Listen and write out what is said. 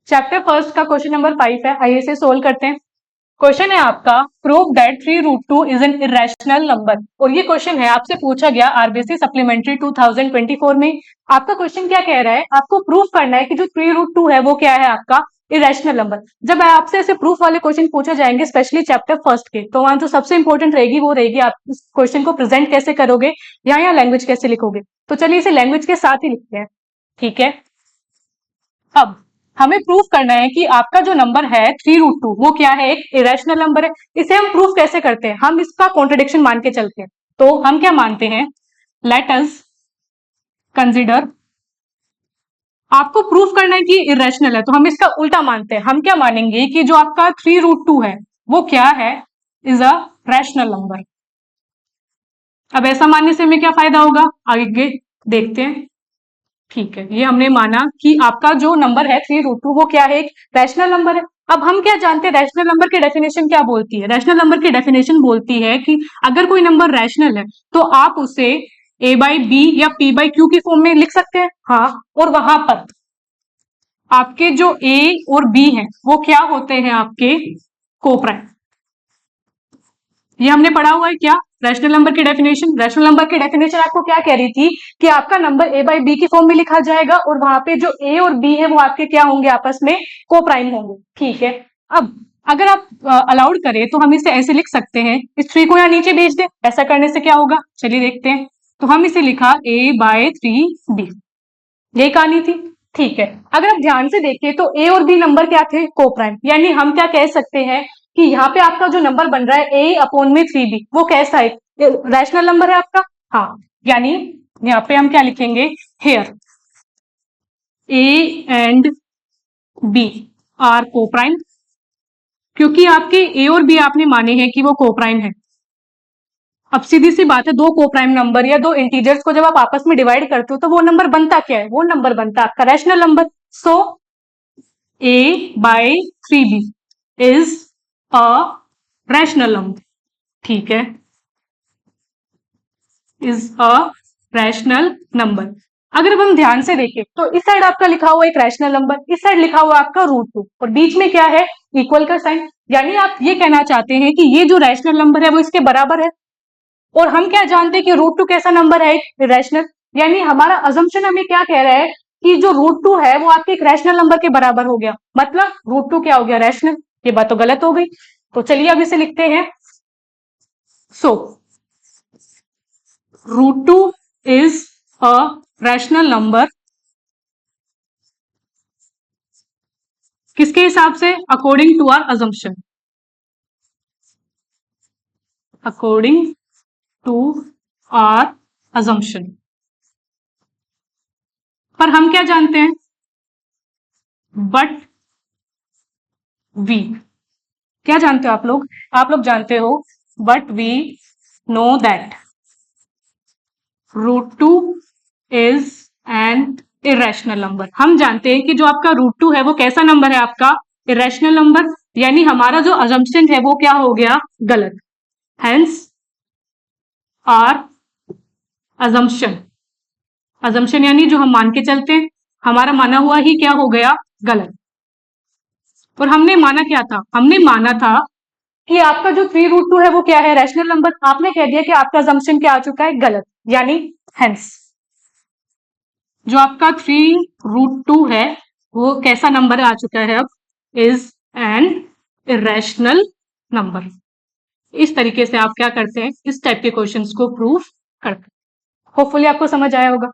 Chapter first का question number 5 है, आइए इसे सोल्व करते हैं। क्वेश्चन है आपका, prove that 3√2 is an irrational number. और ये क्वेश्चन है आपसे पूछा गया आरबीसी सप्लीमेंट्री 2024 में। आपका क्वेश्चन क्या कह रहा है, आपको प्रूफ करना है कि जो 3√2 है वो क्या है आपका इरेशनल नंबर। जब आपसे ऐसे प्रूफ वाले क्वेश्चन पूछे जाएंगे स्पेशली चैप्टर फर्स्ट के, तो वहां जो सबसे इंपॉर्टेंट रहेगी वो रहेगी आप इस क्वेश्चन को प्रेजेंट कैसे करोगे या लैंग्वेज कैसे लिखोगे। तो चलिए इसे लैंग्वेज के साथ ही लिखते हैं, ठीक है। अब हमें प्रूफ करना है कि आपका जो नंबर है 3√2 वो क्या है, एक इरेशनल नंबर है। इसे हम प्रूफ कैसे करते हैं, हम इसका कॉन्ट्रडिक्शन मान के चलते हैं। तो हम क्या मानते हैं, लेट अस कंसिडर, आपको प्रूफ करना है कि इरेशनल है तो हम इसका उल्टा मानते हैं। हम क्या मानेंगे कि जो आपका 3√2 है वो क्या है, इज अ रैशनल नंबर। अब ऐसा मानने से हमें क्या फायदा होगा, आगे देखते हैं। ठीक है, ये हमने माना कि आपका जो नंबर है 3√2 वो क्या है, एक रैशनल नंबर है। अब हम क्या जानते हैं, रैशनल नंबर की डेफिनेशन क्या बोलती है। रैशनल नंबर की डेफिनेशन बोलती है कि अगर कोई नंबर रैशनल है तो आप उसे a/b या p/q की फॉर्म में लिख सकते हैं। हाँ, और वहां पर आपके जो a और b हैं वो क्या होते हैं, आपके कोप्राइम। ये हमने पढ़ा हुआ है क्या, रैशनल नंबर की डेफिनेशन। रैशनल नंबर की डेफिनेशन आपको क्या कह रही थी कि आपका नंबर a/b की फॉर्म में लिखा जाएगा और वहां पे जो a और b है वो आपके क्या होंगे, आपस में कोप्राइम होंगे। ठीक है, अब अगर आप अलाउड करें तो हम इसे ऐसे लिख सकते हैं, इस 3 को यहाँ नीचे भेज दें। ऐसा करने से क्या होगा, चलिए देखते हैं। तो हम इसे लिखा a/3b, यही कहानी थी। ठीक है, अगर आप ध्यान से देखें तो ए और बी नंबर क्या थे, कोप्राइम। यानी हम क्या कह सकते हैं कि यहाँ पे आपका जो नंबर बन रहा है a/3b वो कैसा है, रैशनल नंबर है आपका। हाँ, यानी यहाँ पे हम क्या लिखेंगे, here a and b are coprime, क्योंकि आपके a और b आपने माने हैं कि वो कोप्राइम है। अब सीधी सी बात है, दो कोप्राइम नंबर या दो इंटीजर्स को जब आप आपस में डिवाइड करते हो तो वो नंबर बनता क्या है, वो नंबर बनता है आपका rational number. So a/3b is a rational number. ठीक है, इज अ रैशनल नंबर। अगर अब हम ध्यान से देखें तो इस साइड आपका लिखा हुआ एक रैशनल नंबर, इस साइड लिखा हुआ आपका √2 और बीच में क्या है, इक्वल का साइन। यानी आप ये कहना चाहते हैं कि ये जो रैशनल नंबर है वो इसके बराबर है। और हम क्या जानते हैं कि √2 कैसा नंबर है, एक रैशनल। यानी हमारा अजम्पशन हमें क्या कह रहा है कि जो √2 है वो आपके एक रैशनल नंबर के बराबर हो गया, मतलब √2 क्या हो गया, रैशनल। ये बात तो गलत हो गई। तो चलिए अब इसे लिखते हैं। So √2 is a rational number, किसके हिसाब से, according to our assumption, according to our assumption. पर हम क्या जानते हैं, बट वी, क्या जानते हो आप लोग जानते हो, but we know that √2 is an irrational number. हम जानते हैं कि जो आपका √2 है वो कैसा नंबर है, आपका इरेशनल नंबर। यानी हमारा जो अजम्पशन है वो क्या हो गया, गलत। हेंस आर अजम्पशन, अजम्पशन यानी जो हम मान के चलते हैं, हमारा माना हुआ ही क्या हो गया, गलत। और हमने माना क्या था, हमने माना था कि आपका जो 3√2 है वो क्या है, रैशनल नंबर। आपने कह दिया कि आपका अजम्पशन क्या आ चुका है, गलत। यानी हेंस जो आपका 3√2 है वो कैसा नंबर आ चुका है, अब इज एन इरेशनल नंबर। इस तरीके से आप क्या करते हैं, इस टाइप के क्वेश्चंस को प्रूव करते हैं। होपफुली आपको समझ आया होगा।